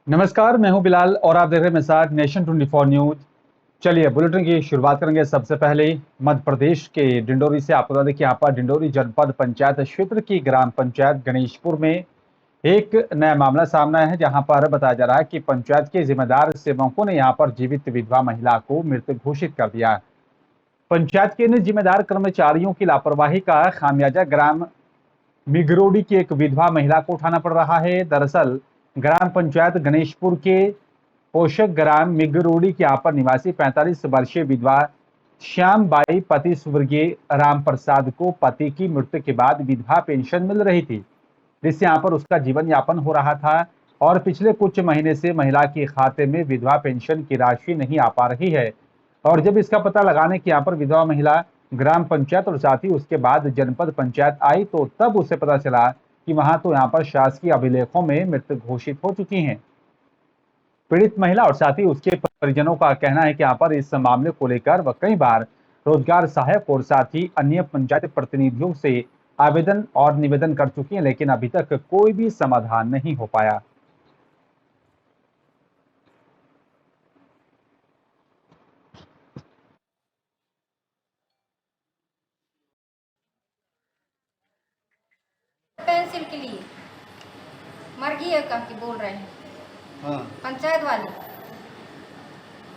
नमस्कार, मैं हूं बिलाल और आप देख रहे हैं मेरे साथ नेशन 24 न्यूज। चलिए बुलेटिन की शुरुआत करेंगे। सबसे पहले मध्य प्रदेश के डिंडोरी से आपको बता दें कि यहाँ पर डिंडोरी जनपद पंचायत क्षेत्र की ग्राम पंचायत गणेशपुर में एक नया मामला सामने आया है, जहां पर बताया जा रहा है कि पंचायत के जिम्मेदार सेवकों ने यहाँ पर जीवित विधवा महिला को मृत घोषित कर दिया। पंचायत के इन जिम्मेदार कर्मचारियों की लापरवाही का खामियाजा ग्राम मिगरोडी की एक विधवा महिला को उठाना पड़ रहा है। दरअसल ग्राम पंचायत गणेशपुर के पोषक ग्राम मिगरोडी के यहाँ पर निवासी 45 वर्षीय विधवा श्याम बाई पति स्वर्गीय राम प्रसाद को पति की मृत्यु के बाद विधवा पेंशन मिल रही थी, जिससे यहाँ पर उसका जीवन यापन हो रहा था। और पिछले कुछ महीने से महिला के खाते में विधवा पेंशन की राशि नहीं आ पा रही है। और जब इसका पता लगाने की यहाँ पर विधवा महिला ग्राम पंचायत और साथ ही उसके बाद जनपद पंचायत आई, तो तब उसे पता चला कि वहां तो यहाँ पर शासकीय अभिलेखों में मृत घोषित हो चुकी हैं। पीड़ित महिला और साथ ही उसके परिजनों का कहना है कि यहाँ पर इस मामले को लेकर वह कई बार रोजगार सहायक और साथ ही अन्य पंचायत प्रतिनिधियों से आवेदन और निवेदन कर चुकी हैं, लेकिन अभी तक कोई भी समाधान नहीं हो पाया। पेंसिल के लिए मर गई है कह के बोल रहे हैं। हाँ, पंचायत वाले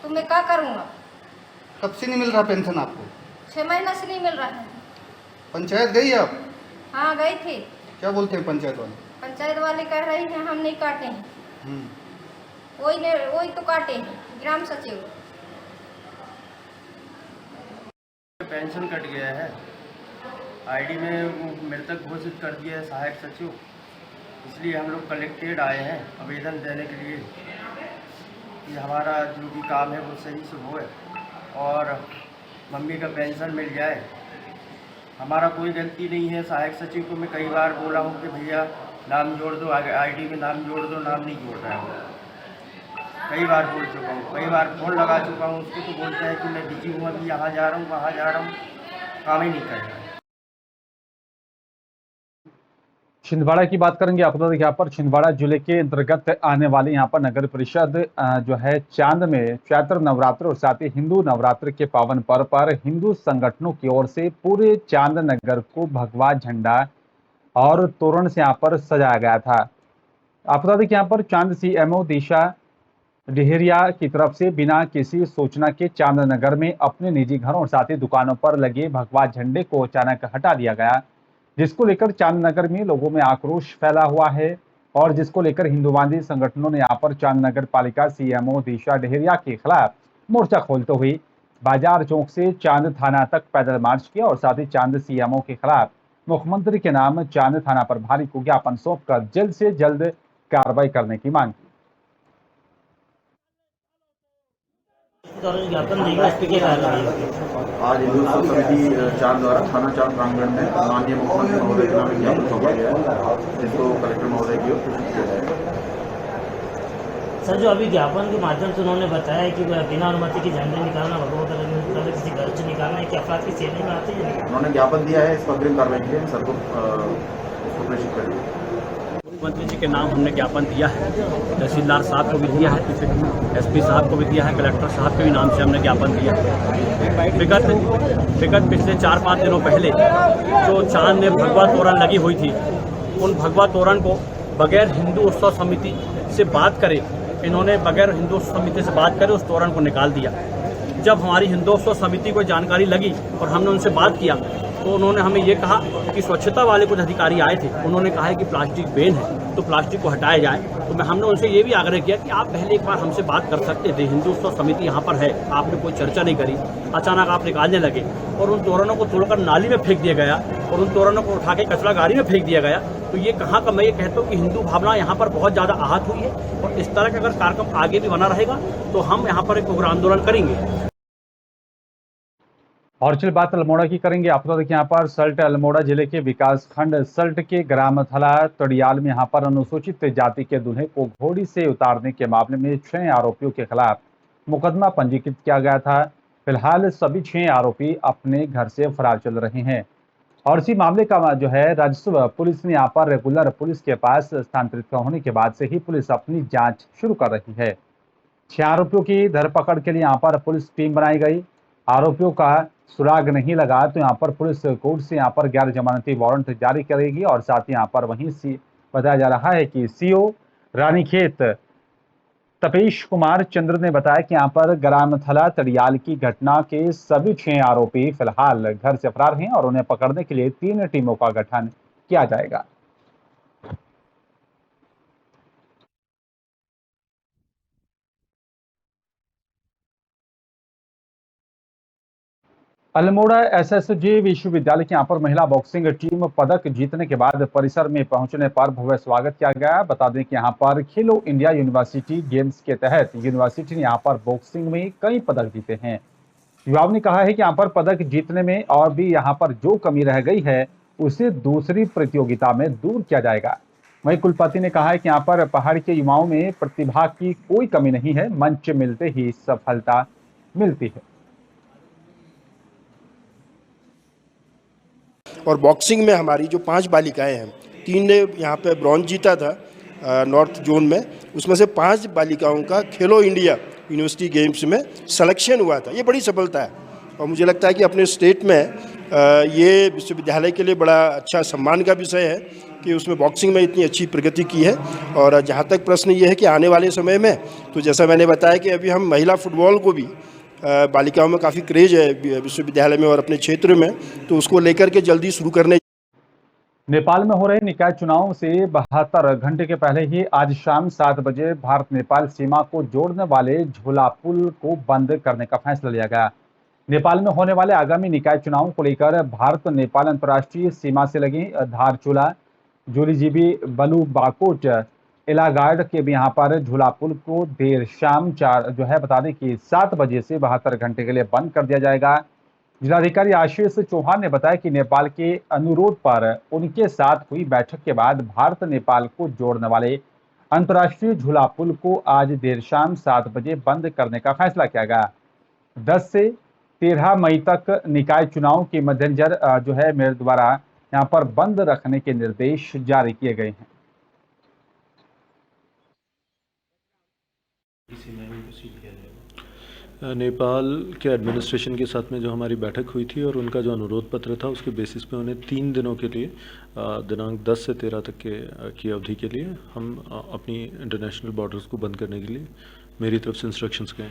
तो मैं क्या करूँगा? कब से नहीं मिल रहा पेंशन आपको? 6 महीना से नहीं मिल रहा है। पंचायत गई आप? हाँ गए थे। क्या बोलते हैं पंचायत वाले? पंचायत वाले कह रही हैं हम नहीं काटे हैं। वही तो काटे हैं ग्राम सचिव। पेंशन कट गया है, आईडी में मृतक घोषित कर दिया है सहायक सचिव, इसलिए हम लोग कलेक्टेड आए हैं आवेदन देने के लिए कि हमारा जो भी काम है वो सही से होए और मम्मी का पेंशन मिल जाए। हमारा कोई गलती नहीं है। सहायक सचिव को मैं कई बार बोला हूँ कि भैया नाम जोड़ दो, आईडी में नाम जोड़ दो, नाम नहीं जोड़ रहा है। कई बार बोल चुका हूँ, कई बार फ़ोन लगा चुका हूँ उसको, तो बोलता है कि मैं बिजी हूँ, अभी यहाँ जा रहा हूँ वहाँ जा रहा हूँ, काम ही नहीं कर रहा है। छिंदवाड़ा की बात करेंगे। आपको बता दें कि यहाँ पर छिंदवाड़ा जिले के अंतर्गत आने वाली यहाँ पर नगर परिषद जो है चांद में चैत्र नवरात्र और साथ ही हिंदू नवरात्र के पावन पर्व पर हिंदू संगठनों की ओर से पूरे चांद नगर को भगवा झंडा और तोरण से यहाँ पर सजाया गया था। आपको बता दें कि यहाँ पर चांद सीएमओ दिशा डेहरिया की तरफ से बिना किसी सूचना के चांद नगर में अपने निजी घरों और साथ ही दुकानों पर लगे भगवा झंडे को अचानक हटा दिया गया, जिसको लेकर चांद नगर में लोगों में आक्रोश फैला हुआ है। और जिसको लेकर हिंदूवादी संगठनों ने यहाँ पर चांद नगर पालिका सीएमओ दिशा डेहरिया के खिलाफ मोर्चा खोलते हुए बाजार चौक से चांद थाना तक पैदल मार्च किया और साथ ही चांद सीएमओ के खिलाफ मुख्यमंत्री के नाम चांद थाना प्रभारी को ज्ञापन सौंपकर जल्द से जल्द कार्रवाई करने की मांग की। ज्ञापन देगा, इस पे क्या कार्रवाई होगी? आज हिंदू उत्सव समिति चांद द्वारा थाना चांद प्रांगण में माननीय मुख्यमंत्री महोदय के नाम एक ज्ञापन सौंपा गया है, जिसको कलेक्टर महोदय की ओर प्रेषित किया जाएगा। सर, जो अभी ज्ञापन के माध्यम से उन्होंने बताया कि बिना अनुमति के झंडे निकालना, भगवा कलर किसी घर से निकालना है, क्या अपराध की श्रेणी में आते हैं? उन्होंने ज्ञापन दिया है, इस पर अग्रिम कार्रवाई के लिए सर को उसको प्रेषित कर दिया। मुख्यमंत्री जी के नाम हमने ज्ञापन दिया है, तहसीलदार साहब को भी दिया है, एसपी साहब को भी दिया है, कलेक्टर साहब के भी नाम से हमने ज्ञापन दिया है। विगत पिछले 4-5 दिनों पहले जो चांद में भगवा तोरण लगी हुई थी, उन भगवा तोरण को बगैर हिंदू उत्सव समिति से बात करे, इन्होंने बगैर हिंदू उत्सव समिति से बात करे उस तोरण को निकाल दिया। जब हमारी हिंदू उत्सव समिति को जानकारी लगी और हमने उनसे बात किया, तो उन्होंने हमें ये कहा कि स्वच्छता वाले कुछ अधिकारी आए थे, उन्होंने कहा है कि प्लास्टिक बैन है तो प्लास्टिक को हटाया जाए। तो हमने उनसे ये भी आग्रह किया कि आप पहले एक बार हमसे बात कर सकते थे, हिंदू उत्सव समिति यहाँ पर है, आपने कोई चर्चा नहीं करी, अचानक आप निकालने लगे और उन तोरणों को तोड़कर नाली में फेंक दिया गया और उन तोरणों को उठा के कचरा गाड़ी में फेंक दिया गया। तो ये कहाँ का, मैं ये कहता हूँ कि हिंदू भावना यहाँ पर बहुत ज़्यादा आहत हुई है और इस तरह का अगर कार्यक्रम आगे भी बना रहेगा तो हम यहाँ पर एक उग्र आंदोलन करेंगे। और चलिए बात अल्मोड़ा की करेंगे। आपको देखिए यहाँ पर सल्ट अल्मोड़ा जिले के विकास खंड सल्ट के ग्राम थला तड़ियाल में यहाँ पर अनुसूचित जाति के दूल्हे को घोड़ी से उतारने के मामले में 6 आरोपियों के खिलाफ मुकदमा पंजीकृत किया गया था। फिलहाल सभी 6 आरोपी अपने घर से फरार चल रहे हैं। और इसी मामले का जो है राजस्व पुलिस ने यहाँ पर रेगुलर पुलिस के पास स्थानांतरित होने के बाद से ही पुलिस अपनी जांच शुरू कर रही है। 6 आरोपियों की धरपकड़ के लिए यहाँ पर पुलिस टीम बनाई गई। आरोपियों का सुराग नहीं लगा तो यहाँ पर पुलिस कोर्ट से यहाँ पर गैर जमानती वारंट जारी करेगी। और साथ ही यहाँ पर वहीं बताया जा रहा है कि सीओ रानीखेत तपेश कुमार चंद्र ने बताया कि यहाँ पर ग्रामथला तड़ियाल की घटना के सभी 6 आरोपी फिलहाल घर से फरार हैं और उन्हें पकड़ने के लिए 3 टीमों का गठन किया जाएगा। अल्मोड़ा एसएसजी विश्वविद्यालय की यहाँ पर महिला बॉक्सिंग टीम पदक जीतने के बाद परिसर में पहुंचने पर भव्य स्वागत किया गया। बता दें कि यहाँ पर खेलो इंडिया यूनिवर्सिटी गेम्स के तहत यूनिवर्सिटी ने यहाँ पर बॉक्सिंग में कई पदक जीते हैं। युवाओं ने कहा है कि यहाँ पर पदक जीतने में और भी यहाँ पर जो कमी रह गई है उसे दूसरी प्रतियोगिता में दूर किया जाएगा। वहीं कुलपति ने कहा है कि यहाँ पर पहाड़ के युवाओं में प्रतिभा की कोई कमी नहीं है, मंच मिलते ही सफलता मिलती है। और बॉक्सिंग में हमारी जो 5 बालिकाएं हैं, 3 ने यहाँ पे ब्रॉन्ज जीता था नॉर्थ जोन में, उसमें से 5 बालिकाओं का खेलो इंडिया यूनिवर्सिटी गेम्स में सिलेक्शन हुआ था। ये बड़ी सफलता है और मुझे लगता है कि अपने स्टेट में ये विश्वविद्यालय के लिए बड़ा अच्छा सम्मान का विषय है कि उसमें बॉक्सिंग में इतनी अच्छी प्रगति की है। और जहाँ तक प्रश्न ये है कि आने वाले समय में, तो जैसा मैंने बताया कि अभी हम महिला फुटबॉल को भी बालिकाओं में काफ़ी क्रेज है विश्वविद्यालय में और अपने क्षेत्र में, तो उसको लेकर के जल्दी शुरू करने। नेपाल में हो रहे निकाय चुनाव से 72 घंटे के पहले ही आज शाम 7 बजे भारत नेपाल सीमा को जोड़ने वाले झूला पुल को बंद करने का फैसला लिया गया। नेपाल में होने वाले आगामी निकाय चुनाव को लेकर भारत नेपाल अंतर्राष्ट्रीय सीमा से लगी धारचूला, जोलीजीबी, बलुबाकोट, एलागार्ड के भी यहाँ पर झूला पुल को देर शाम बता दें कि 7 बजे से 72 घंटे के लिए बंद कर दिया जाएगा। जिलाधिकारी आशीष चौहान ने बताया कि नेपाल के अनुरोध पर उनके साथ हुई बैठक के बाद भारत नेपाल को जोड़ने वाले अंतर्राष्ट्रीय झूला पुल को आज देर शाम 7 बजे बंद करने का फैसला किया गया। 10 से 13 मई तक निकाय चुनाव के मद्देनजर मेयर द्वारा यहाँ पर बंद रखने के निर्देश जारी किए गए हैं। नेपाल के एडमिनिस्ट्रेशन के साथ में जो हमारी बैठक हुई थी और उनका जो अनुरोध पत्र था उसके बेसिस पे उन्हें 3 दिनों के लिए दिनांक 10 से 13 तक की अवधि के लिए हम अपनी इंटरनेशनल बॉर्डर्स को बंद करने के लिए मेरी तरफ से इंस्ट्रक्शंस गए।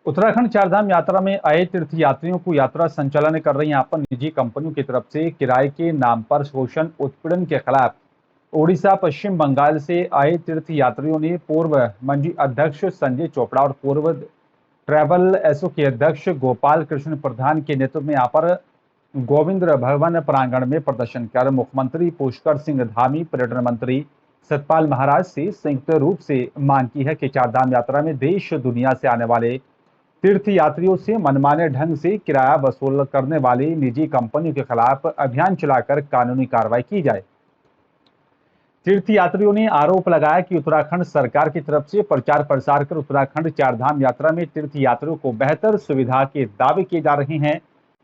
उत्तराखंड चारधाम यात्रा में आए तीर्थ यात्रियों को यात्रा संचालन कर रही यहाँ पर निजी कंपनियों की तरफ से किराए के नाम पर शोषण उत्पीड़न के खिलाफ ओडिशा पश्चिम बंगाल से आए तीर्थ यात्रियों ने पूर्व मंडी अध्यक्ष संजय चोपड़ा और पूर्व ट्रैवल एसओ के अध्यक्ष गोपाल कृष्ण प्रधान के नेतृत्व में यहाँ पर गोविंद भवन प्रांगण में प्रदर्शन कर मुख्यमंत्री पुष्कर सिंह धामी, पर्यटन मंत्री सतपाल महाराज से संयुक्त रूप से मांग की है कि चारधाम यात्रा में देश दुनिया से आने वाले तीर्थ यात्रियों से मनमाने ढंग से किराया वसूल करने वाली निजी कंपनियों के खिलाफ अभियान चलाकर कानूनी कार्रवाई की जाए। तीर्थ यात्रियों ने आरोप लगाया कि उत्तराखंड सरकार की तरफ से प्रचार प्रसार कर उत्तराखंड चारधाम यात्रा में तीर्थ यात्रियों को बेहतर सुविधा के दावे किए जा रहे हैं,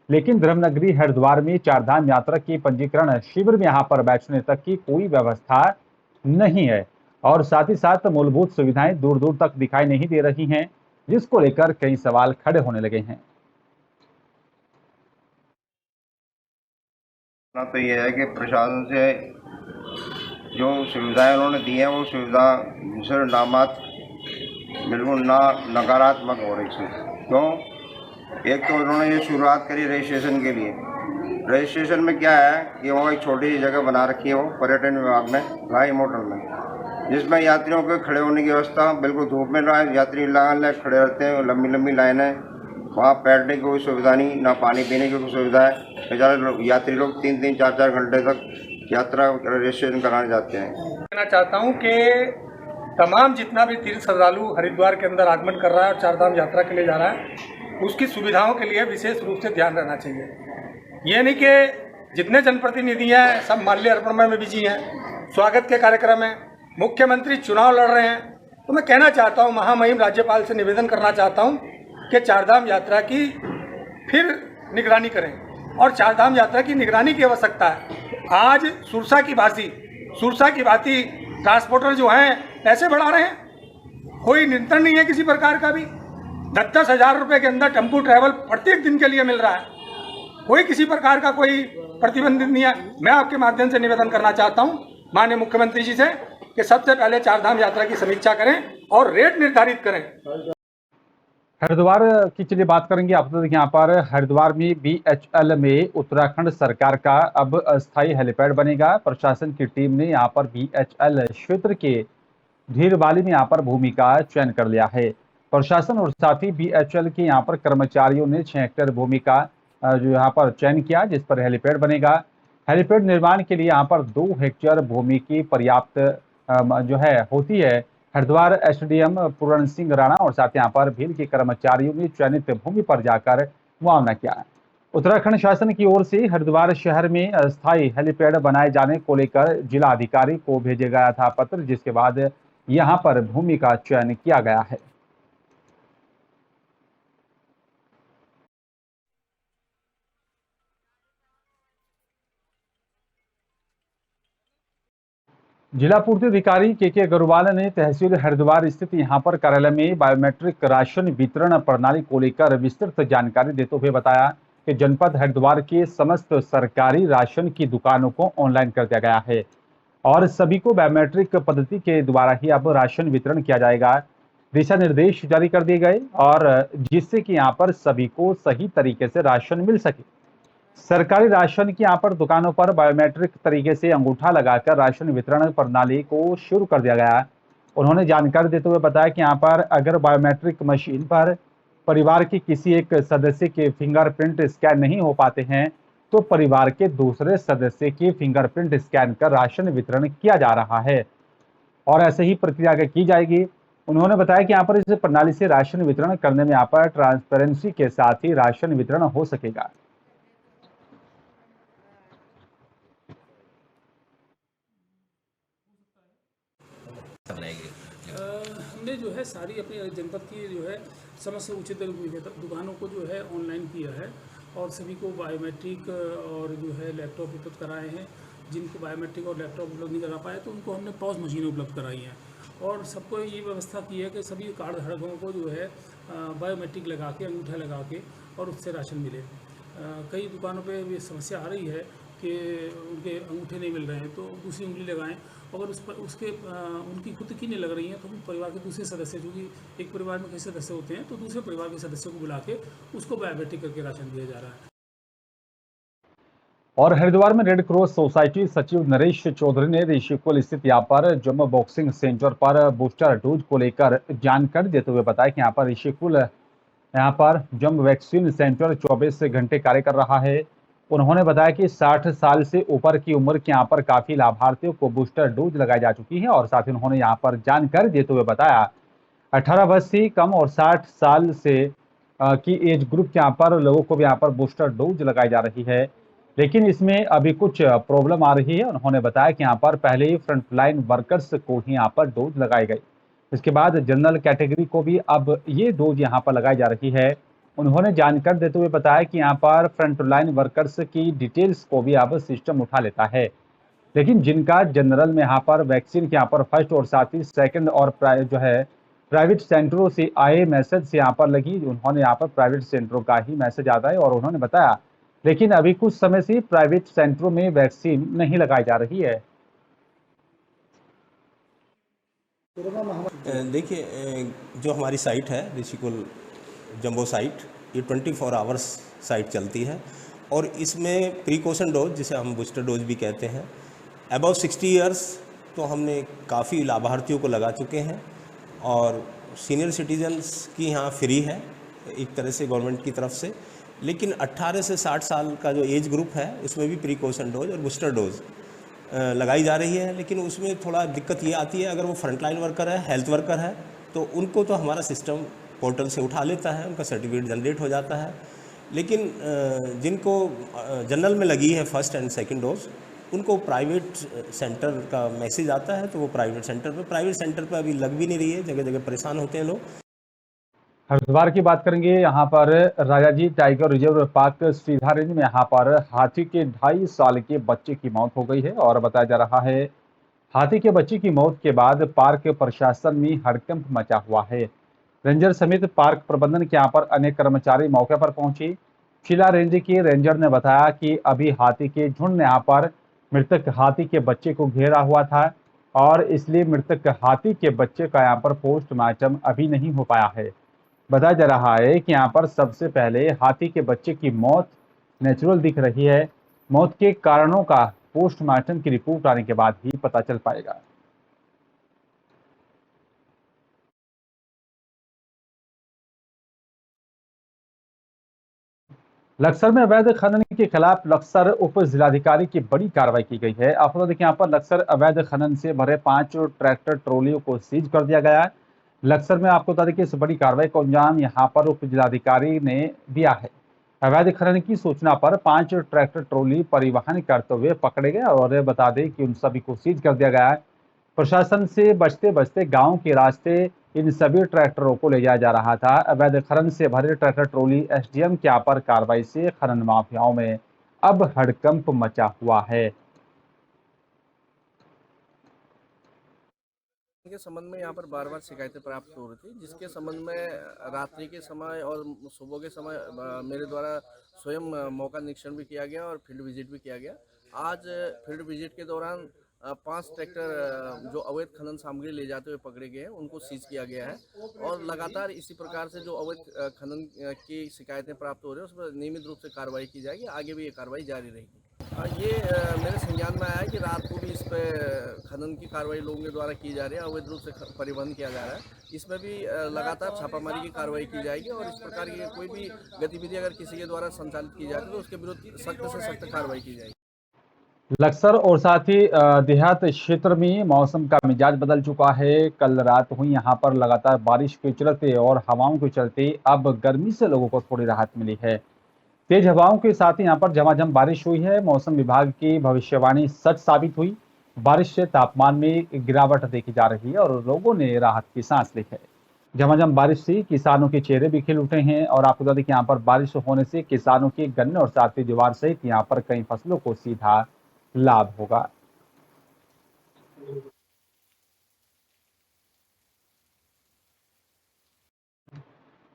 लेकिन धर्मनगरी हरिद्वार में चारधाम यात्रा के पंजीकरण शिविर में यहाँ पर बैठने तक की कोई व्यवस्था नहीं है और साथ ही साथ मूलभूत सुविधाएं दूर दूर तक दिखाई नहीं दे रही हैं, जिसको लेकर कई सवाल खड़े होने लगे हैं। तो ये है कि प्रशासन से जो सुविधाएं उन्होंने दी हैं वो सुविधा सिर्फ नामात्र बिल्कुल नकारात्मक हो रही थी। क्यों? एक तो उन्होंने ये शुरुआत करी रजिस्ट्रेशन के लिए। रजिस्ट्रेशन में क्या है कि वहाँ एक छोटी सी जगह बना रखी है वो पर्यटन विभाग में लाई मोटर में, जिसमें यात्रियों के खड़े होने की व्यवस्था बिल्कुल धूप में यात्री लाइन में खड़े रहते हैं, लंबी लंबी लाइनें, वहाँ बैठने की कोई सुविधा नहीं, ना पानी पीने की कोई सुविधा है। बेचारे यात्री लोग 3-3, 4-4 घंटे तक यात्रा रजिस्ट्रेशन कराने जाते हैं। कहना चाहता हूँ कि तमाम जितना भी तीर्थ श्रद्धालु हरिद्वार के अंदर आगमन कर रहा है और चारधाम यात्रा के लिए जा रहा है, उसकी सुविधाओं के लिए विशेष रूप से ध्यान रहना चाहिए। ये नहीं कि जितने जनप्रतिनिधि हैं सब माल्य अर्पण में बिजी हैं, स्वागत के कार्यक्रम है, मुख्यमंत्री चुनाव लड़ रहे हैं। तो मैं कहना चाहता हूँ, महामहिम राज्यपाल से निवेदन करना चाहता हूँ कि चारधाम यात्रा की फिर निगरानी करें। और चारधाम यात्रा की निगरानी की आवश्यकता है। आज सुरसा की भांति ट्रांसपोर्टर जो हैं पैसे बढ़ा रहे हैं, कोई नियंत्रण नहीं है किसी प्रकार का भी। 10-10 हज़ार रुपये के अंदर टेम्पो ट्रैवल प्रत्येक दिन के लिए मिल रहा है, कोई किसी प्रकार का कोई प्रतिबंधित नहीं है। मैं आपके माध्यम से निवेदन करना चाहता हूं माननीय मुख्यमंत्री जी से कि सबसे पहले चारधाम यात्रा की समीक्षा करें और रेट निर्धारित करें। हरिद्वार की चलिए बात करेंगे। आप तो यहाँ पर हरिद्वार में BHL में उत्तराखंड सरकार का अब अस्थायी हेलीपैड बनेगा। प्रशासन की टीम ने यहाँ पर BHL क्षेत्र के धीरवाली में यहाँ पर भूमि का चयन कर लिया है। प्रशासन और साथ ही BHL के यहाँ पर कर्मचारियों ने 6 हेक्टेयर भूमि का जो यहाँ पर चयन किया, जिस पर हेलीपैड बनेगा। हेलीपैड निर्माण के लिए यहाँ पर 2 हेक्टेयर भूमि की पर्याप्त जो है होती है। हरिद्वार SDM पूरण सिंह राणा और साथ यहाँ पर भील के कर्मचारियों ने चयनित भूमि पर जाकर मुआवना किया। उत्तराखंड शासन की ओर से हरिद्वार शहर में अस्थायी हेलीपैड बनाए जाने को लेकर जिला अधिकारी को भेजा गया था पत्र, जिसके बाद यहाँ पर भूमि का चयन किया गया है। जिला पूर्ति अधिकारी के अग्रवाल ने तहसील हरिद्वार स्थित यहां पर कार्यालय में बायोमेट्रिक राशन वितरण प्रणाली को लेकर विस्तृत जानकारी देते हुए बताया कि जनपद हरिद्वार के समस्त सरकारी राशन की दुकानों को ऑनलाइन कर दिया गया है और सभी को बायोमेट्रिक पद्धति के द्वारा ही अब राशन वितरण किया जाएगा। दिशा निर्देश जारी कर दिए गए और जिससे कि यहाँ पर सभी को सही तरीके से राशन मिल सके। सरकारी राशन की यहाँ पर दुकानों पर बायोमेट्रिक तरीके से अंगूठा लगाकर राशन वितरण प्रणाली को शुरू कर दिया गया। उन्होंने जानकारी देते हुए बताया कि यहाँ पर अगर बायोमेट्रिक मशीन पर परिवार के किसी एक सदस्य के फिंगरप्रिंट स्कैन नहीं हो पाते हैं तो परिवार के दूसरे सदस्य के फिंगरप्रिंट स्कैन कर राशन वितरण किया जा रहा है और ऐसे ही प्रक्रिया की जाएगी। उन्होंने बताया कि यहाँ पर इस प्रणाली से राशन वितरण करने में यहाँ पर ट्रांसपेरेंसी के साथ ही राशन वितरण हो सकेगा। हमने जो है सारी अपनी जनपद की जो है समस्त उचित दुकानों को जो है ऑनलाइन किया है और सभी को बायोमेट्रिक और जो है लैपटॉप उपलब्ध कराए हैं। जिनको बायोमेट्रिक और लैपटॉप उपलब्ध नहीं करा पाए तो उनको हमने पॉज मशीनें उपलब्ध कराई हैं और सबको ये व्यवस्था की है कि सभी कार्ड धारकों को जो है बायोमेट्रिक लगा के अंगूठा लगा के और उससे राशन मिले। कई दुकानों पे ये समस्या आ रही है कि उनके अंगूठे नहीं मिल रहे हैं तो दूसरी उंगली लगाएं, अगर उस पर उसके उनकी खुद की नहीं लग रही हैं तो परिवार के दूसरे सदस्य, जो कि एक परिवार में कई सदस्य होते हैं, तो दूसरे परिवार के सदस्यों को बुला के उसको बायोमेट्रिक करके राशन दिया जा रहा है। और हरिद्वार में रेड क्रॉस सोसाइटी सचिव नरेश चौधरी ने ऋषिकुल स्थित यहाँ पर जम्बो बॉक्सिंग सेंटर पर बूस्टर डोज को लेकर जानकारी देते हुए बताया कि यहाँ पर ऋषिकुल यहाँ पर जम्बो वैक्सीन सेंटर 24 घंटे कार्य कर रहा है। उन्होंने बताया कि 60 साल से ऊपर की उम्र के यहाँ पर काफी लाभार्थियों को बूस्टर डोज लगाई जा चुकी है और साथ ही उन्होंने यहाँ पर जानकारी देते हुए बताया 18 वर्ष से कम और 60 साल से की एज ग्रुप के यहाँ पर लोगों को भी यहाँ पर बूस्टर डोज लगाई जा रही है, लेकिन इसमें अभी कुछ प्रॉब्लम आ रही है। उन्होंने बताया कि यहाँ पर पहले ही फ्रंटलाइन वर्कर्स को ही यहाँ पर डोज लगाई गई, इसके बाद जनरल कैटेगरी को भी अब ये डोज यहाँ पर लगाई जा रही है। उन्होंने जानकारी देते हुए बताया कि यहाँ पर फ्रंटलाइन वर्कर्स की डिटेल्स को भी अब सिस्टम उठा लेता है, लेकिन जिनका जनरल में यहाँ पर वैक्सीन के यहाँ पर फर्स्ट और साथ ही सेकंड और जो है प्राइवेट सेंटरों से आए मैसेज से यहाँ पर लगी, उन्होंने यहाँ पर प्राइवेट सेंटरों का ही मैसेज आता है और उन्होंने बताया लेकिन अभी कुछ समय से प्राइवेट सेंटरों में वैक्सीन नहीं लगाई जा रही है। देखिए, जो हमारी साइट है ऋषिकुल जंबो साइट, ये 24 आवर्स साइट चलती है और इसमें प्रिकॉशन डोज, जिसे हम बूस्टर डोज भी कहते हैं, अबव 60 इयर्स तो हमने काफ़ी लाभार्थियों को लगा चुके हैं और सीनियर सिटीजन्स की यहाँ फ्री है एक तरह से गवर्नमेंट की तरफ से, लेकिन 18 से 60 साल का जो एज ग्रुप है उसमें भी प्रिकॉशन डोज और बूस्टर डोज लगाई जा रही है। लेकिन उसमें थोड़ा दिक्कत ये आती है, अगर वो फ्रंटलाइन वर्कर है, हेल्थ वर्कर है, तो उनको तो हमारा सिस्टम पोर्टल से उठा लेता है, उनका सर्टिफिकेट जनरेट हो जाता है। लेकिन जिनको जनरल में लगी है फर्स्ट एंड सेकंड डोज, उनको प्राइवेट सेंटर का मैसेज आता है, तो वो प्राइवेट सेंटर पर अभी लग भी नहीं रही है, जगह जगह परेशान होते हैं लोग। हरिद्वार की बात करेंगे। यहाँ पर राजाजी टाइगर रिजर्व पार्क सीधा रेंज में यहाँ पर हाथी के 2.5 साल के बच्चे की मौत हो गई है और बताया जा रहा है हाथी के बच्चे की मौत के बाद पार्क प्रशासन में हड़कंप मचा हुआ है। रेंजर समेत पार्क प्रबंधन के यहाँ पर अनेक कर्मचारी मौके पर पहुंचे। शिला रेंज के रेंजर ने बताया कि अभी हाथी के झुंड ने यहाँ पर मृतक हाथी के बच्चे को घेरा हुआ था और इसलिए मृतक हाथी के बच्चे का यहाँ पर पोस्टमार्टम अभी नहीं हो पाया है। बताया जा रहा है कि यहाँ पर सबसे पहले हाथी के बच्चे की मौत नेचुरल दिख रही है। मौत के कारणों का पोस्टमार्टम की रिपोर्ट आने के बाद ही पता चल पाएगा। लक्सर में अवैध खनन के खिलाफ लक्सर उप जिलाधिकारी की बड़ी कार्रवाई की गई है। आपको देखिए यहाँ पर लक्सर अवैध खनन से भरे 5 ट्रैक्टर ट्रॉलियों को सीज कर दिया गया है। लक्सर में आपको बता दें कि इस बड़ी कार्रवाई को अंजाम यहाँ पर उप जिलाधिकारी ने दिया है। अवैध खनन की सूचना पर 5 ट्रैक्टर ट्रॉली परिवहन करते हुए पकड़े गए और बता दें कि उन सभी को सीज कर दिया गया है। प्रशासन से बचते बचते गांव के रास्ते इन सभी ट्रैक्टरों को ले जाया जा रहा था। अवैध खनन से भरे ट्रैक्टर ट्रॉली एसडीएम के यहाँ पर कार्रवाई से खनन माफियाओं में अब हड़कंप मचा हुआ है। के संबंध में यहाँ पर बार बार शिकायतें प्राप्त हो रही थी, जिसके संबंध में रात्रि के समय और सुबह के समय मेरे द्वारा स्वयं मौका निरीक्षण भी किया गया और फील्ड विजिट भी किया गया। आज फील्ड विजिट के दौरान 5 ट्रैक्टर जो अवैध खनन सामग्री ले जाते हुए पकड़े गए हैं, उनको सीज किया गया है और लगातार इसी प्रकार से जो अवैध खनन की शिकायतें प्राप्त हो रही है उस पर नियमित रूप से कार्रवाई की जाएगी। आगे भी ये कार्रवाई जारी रहेगी। ये मेरे संज्ञान में आया है कि रात को भी इस पर खनन की कार्रवाई लोगों के द्वारा की जा रही है, अवैध रूप से परिवहन किया जा रहा है। इसमें भी लगातार छापामारी की कार्रवाई की जाएगी और इस प्रकार की कोई भी गतिविधि अगर किसी के द्वारा संचालित की जाती है तो उसके विरुद्ध सख्त से सख्त कार्रवाई की जाएगी। लक्सर और साथ ही देहात क्षेत्र में मौसम का मिजाज बदल चुका है। कल रात हुई यहाँ पर लगातार बारिश के चलते और हवाओं के चलते अब गर्मी से लोगों को थोड़ी राहत मिली है। तेज हवाओं के साथ ही यहाँ पर झमाझम बारिश हुई है। मौसम विभाग की भविष्यवाणी सच साबित हुई। बारिश से तापमान में गिरावट देखी जा रही है और लोगों ने राहत की सांस ली है। झमाझम बारिश से किसानों के चेहरे भी खिल उठे हैं और आपको बता दें कि यहाँ पर बारिश होने से किसानों के गन्ने और साथ ही ज्वार सहित यहाँ पर कई फसलों को सीधा लाभ होगा।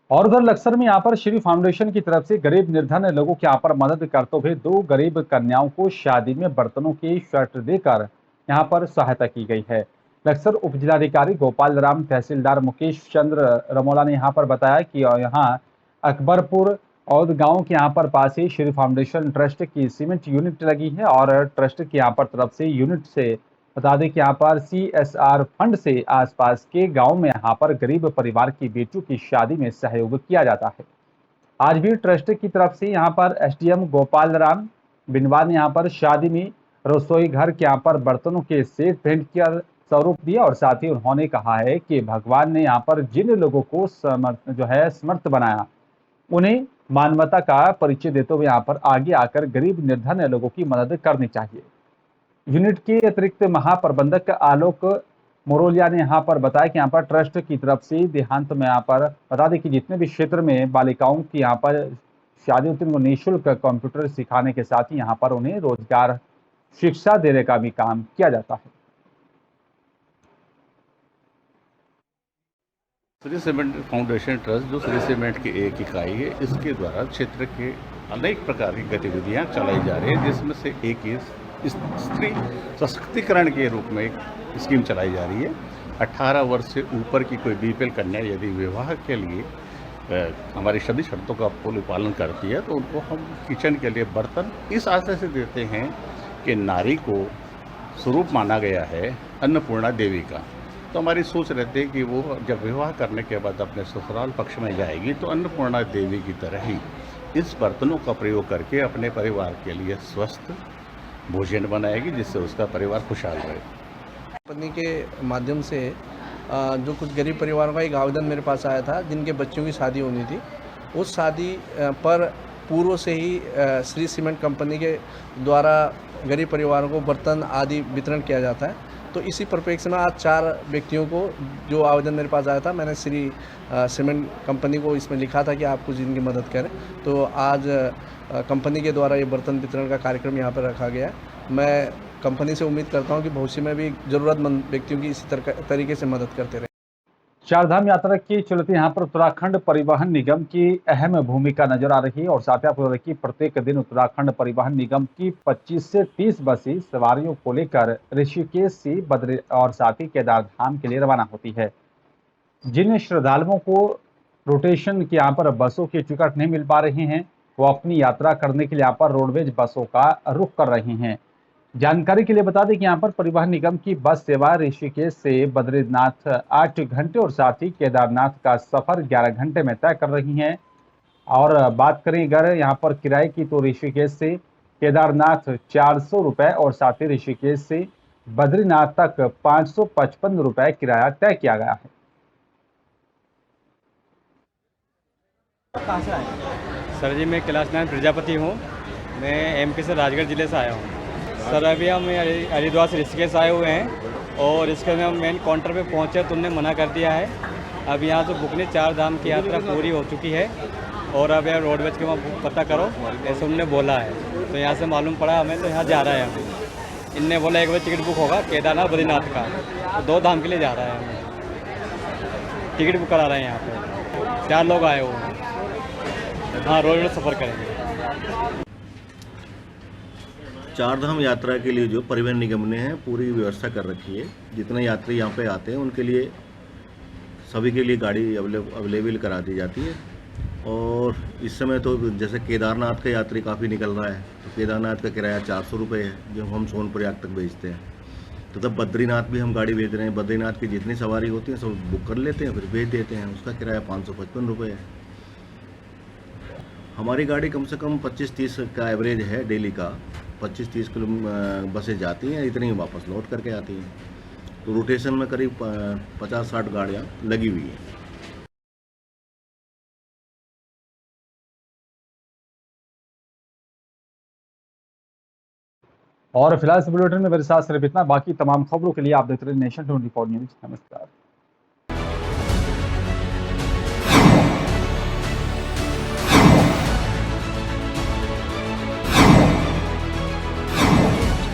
और उधर लक्सर में यहाँ पर श्री फाउंडेशन की तरफ से गरीब निर्धन लोगों के यहाँ पर मदद करते हुए 2 गरीब कन्याओं को शादी में बर्तनों के शर्ट देकर यहाँ पर सहायता की गई है। लक्सर उप जिलाधिकारी गोपाल राम, तहसीलदार मुकेश चंद्र रमोला ने यहाँ पर बताया कि यहाँ अकबरपुर और गांव के यहाँ पर पास ही श्री फाउंडेशन ट्रस्ट की सीमेंट यूनिट लगी है और ट्रस्ट के यहाँ पर तरफ से यूनिट से बता दें कि यहाँ पर CSR फंड से आसपास के गांव में यहाँ पर गरीब परिवार की बेटियों की शादी में सहयोग किया जाता है। आज भी ट्रस्ट की तरफ से यहाँ पर SDM गोपाल राम बिनवार ने यहाँ पर शादी में रसोई घर के यहाँ पर बर्तनों के सेट भेंट कर स्वरूप दिया और साथ ही उन्होंने कहा है कि भगवान ने यहाँ पर जिन लोगों को समर्थ बनाया उन्हें मानवता का परिचय देते हुए यहाँ पर आगे आकर गरीब निर्धन लोगों की मदद करनी चाहिए। यूनिट के अतिरिक्त महाप्रबंधक आलोक मोरोलिया ने यहाँ पर बताया कि यहाँ पर ट्रस्ट की तरफ से देहांत में यहाँ पर बता दें कि जितने भी क्षेत्र में बालिकाओं की यहाँ पर शादी होती है उनको निःशुल्क कंप्यूटर सिखाने के साथ ही यहाँ पर उन्हें रोजगार शिक्षा देने का भी काम किया जाता है। श्री सीमेंट फाउंडेशन ट्रस्ट जो श्री सीमेंट की एक इकाई है, इसके द्वारा क्षेत्र के अनेक प्रकार की गतिविधियां चलाई जा रही है, जिसमें से एक स्त्री सशक्तिकरण के रूप में एक स्कीम चलाई जा रही है। 18 वर्ष से ऊपर की कोई बीपीएल कन्या यदि विवाह के लिए हमारी सभी शर्तों का पूर्ण पालन करती है तो उनको हम किचन के लिए बर्तन इस आशय से देते हैं कि नारी को स्वरूप माना गया है अन्नपूर्णा देवी का। तो हमारी सोच रहती है कि वो जब विवाह करने के बाद अपने ससुराल पक्ष में जाएगी तो अन्नपूर्णा देवी की तरह ही इस बर्तनों का प्रयोग करके अपने परिवार के लिए स्वस्थ भोजन बनाएगी, जिससे उसका परिवार खुशहाल रहे। कंपनी के माध्यम से जो कुछ गरीब परिवारों का एक आवेदन मेरे पास आया था जिनके बच्चों की शादी होनी थी, उस शादी पर पूर्व से ही श्री सीमेंट कंपनी के द्वारा गरीब परिवारों को बर्तन आदि वितरण किया जाता है। तो इसी परिप्रेक्ष्य में आज 4 व्यक्तियों को जो आवेदन मेरे पास आया था, मैंने श्री सीमेंट कंपनी को इसमें लिखा था कि आप कुछ इनकी मदद करें। तो आज कंपनी के द्वारा ये बर्तन वितरण का कार्यक्रम यहाँ पर रखा गया है। मैं कंपनी से उम्मीद करता हूँ कि भविष्य में भी ज़रूरतमंद व्यक्तियों की इसी तरीके से मदद करते रहें। चारधाम यात्रा की चलते यहाँ पर उत्तराखंड परिवहन निगम की अहम भूमिका नजर आ रही है और साथ ही आपको बता दें कि प्रत्येक दिन उत्तराखंड परिवहन निगम की 25 से 30 बसें सवारियों को लेकर ऋषिकेश से बद्री और साथ ही केदारधाम के लिए रवाना होती है। जिन श्रद्धालुओं को रोटेशन के यहाँ पर बसों के टिकट नहीं मिल पा रहे हैं, वो अपनी यात्रा करने के लिए यहाँ पर रोडवेज बसों का रुख कर रहे हैं। जानकारी के लिए बता दें कि यहाँ पर परिवहन निगम की बस सेवा ऋषिकेश से बद्रीनाथ 8 घंटे और साथ ही केदारनाथ का सफर 11 घंटे में तय कर रही हैं। और बात करें अगर यहाँ पर किराए की तो ऋषिकेश से केदारनाथ 400 रुपये और साथ ही ऋषिकेश से बद्रीनाथ तक 555 रुपये किराया तय किया गया है। कहाँ से आए? सर जी मैं क्लास 9 प्रजापति हूँ। मैं एमपी से राजगढ़ ज़िले से आया हूँ। सर अभी हम हरिद्वार से ऋषिकेश आए हुए हैं और इसके में हम मेन काउंटर पे पहुँचे तो उन्होंने मना कर दिया है। अब यहाँ से बुकनी 4 धाम की यात्रा पूरी हो चुकी है और अब यहाँ रोडवेज के वहाँ पता करो ऐसे उन्होंने बोला है। तो यहाँ से मालूम पड़ा हमें तो यहाँ जा रहा है हमें। इनने बोला 1 बजे टिकट बुक होगा केदारनाथ बद्रीनाथ का, तो 2 धाम के लिए जा रहा है हमें। टिकट बुक करा रहे हैं यहाँ पर। 4 लोग आए हुए हैं। हाँ रोड में सफ़र करेंगे। चारधाम यात्रा के लिए जो परिवहन निगम ने है पूरी व्यवस्था कर रखी है। जितने यात्री यहाँ पे आते हैं उनके लिए सभी के लिए गाड़ी अवेलेबल करा दी जाती है। और इस समय तो जैसे केदारनाथ का यात्री काफ़ी निकल रहा है तो केदारनाथ का किराया 400 रुपये है जो हम सोनपुर याग तक भेजते हैं। तो तब बद्रीनाथ भी हम गाड़ी भेज रहे हैं। बद्रीनाथ की जितनी सवारी होती है सब बुक कर लेते हैं फिर भेज देते हैं। उसका किराया 555 रुपये है। हमारी गाड़ी कम से कम 25-30 का एवरेज है डेली का। 25-30 किलो बसें जाती हैं, इतनी ही वापस लौट करके आती हैं। तो रोटेशन में करीब 50-60 गाड़ियाँ लगी हुई हैं। और फिलहाल इस बुलेटिन में मेरे साथ सिर्फ इतना। बाकी तमाम खबरों के लिए आप देखते रहिए नेशन 24 न्यूज। नमस्कार।